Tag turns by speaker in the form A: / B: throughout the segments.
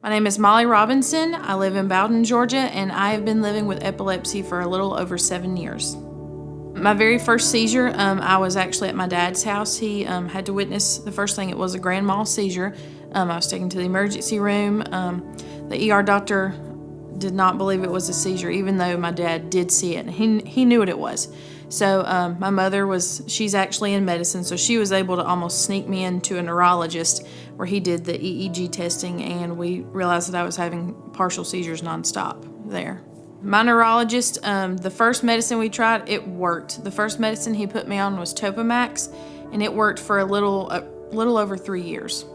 A: My name is Mollie Robinson. I live in Bowden, Georgia, and I have been living with epilepsy for a little over 7 years. My very first seizure, I was actually at my dad's house. He had to witness the first thing. It was a grand mal seizure. I was taken to the emergency room. The ER doctor did not believe it was a seizure, even though my dad did see it. He knew what it was. So my mother she's actually in medicine, so she was able to almost sneak me into a neurologist where he did the EEG testing, and we realized that I was having partial seizures nonstop there. My neurologist, the first medicine we tried, it worked. The first medicine he put me on was Topamax, and it worked for a little over 3 years.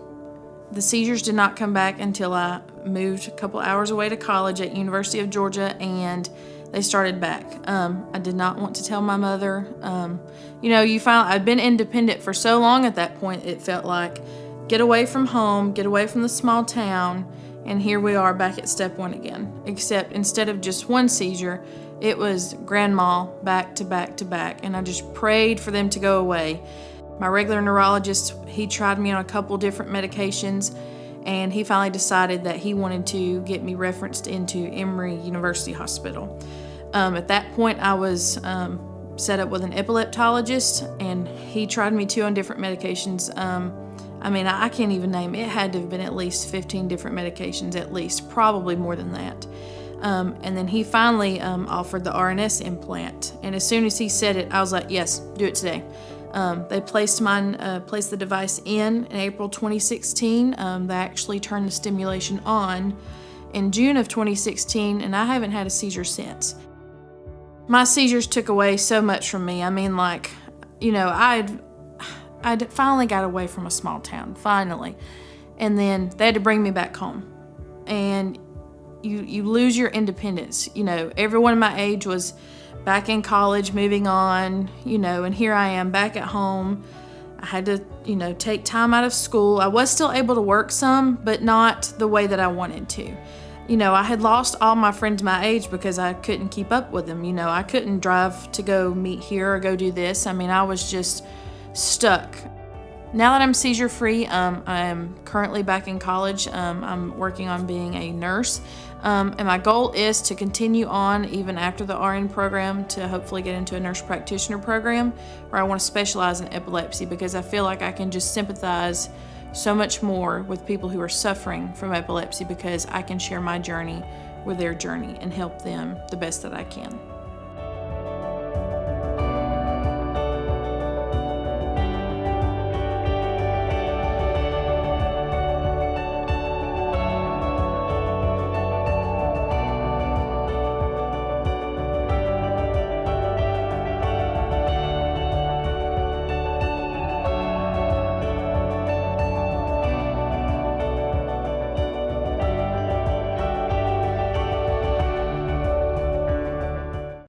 A: The seizures did not come back until I moved a couple hours away to college at University of Georgia, and they started back. I did not want to tell my mother. I'd been independent for so long at that point, it felt like get away from home, get away from the small town, and here we are back at step one again. Except instead of just one seizure, it was grand mal back to back to back, and I just prayed for them to go away. My regular neurologist, he tried me on a couple different medications, and he finally decided that he wanted to get me referenced into Emory University Hospital. At that point, I was set up with an epileptologist, and he tried me too on different medications. I can't even name it. It had to have been at least 15 different medications, at least, probably more than that. And then he finally offered the RNS implant, and as soon as he said it, I was like, yes, do it today. They placed the device in April 2016. They actually turned the stimulation on in June of 2016, and I haven't had a seizure since. My seizures took away so much from me. I'd finally got away from a small town, finally. And then they had to bring me back home. And you lose your independence. Everyone my age was back in college, moving on, and here I am back at home. I had to, take time out of school. I was still able to work some, but not the way that I wanted to. I had lost all my friends my age because I couldn't keep up with them. I couldn't drive to go meet here or go do this. I was just stuck. Now that I'm seizure-free, I'm currently back in college. I'm working on being a nurse. And my goal is to continue on even after the RN program to hopefully get into a nurse practitioner program where I want to specialize in epilepsy, because I feel like I can just sympathize so much more with people who are suffering from epilepsy, because I can share my journey with their journey and help them the best that I can.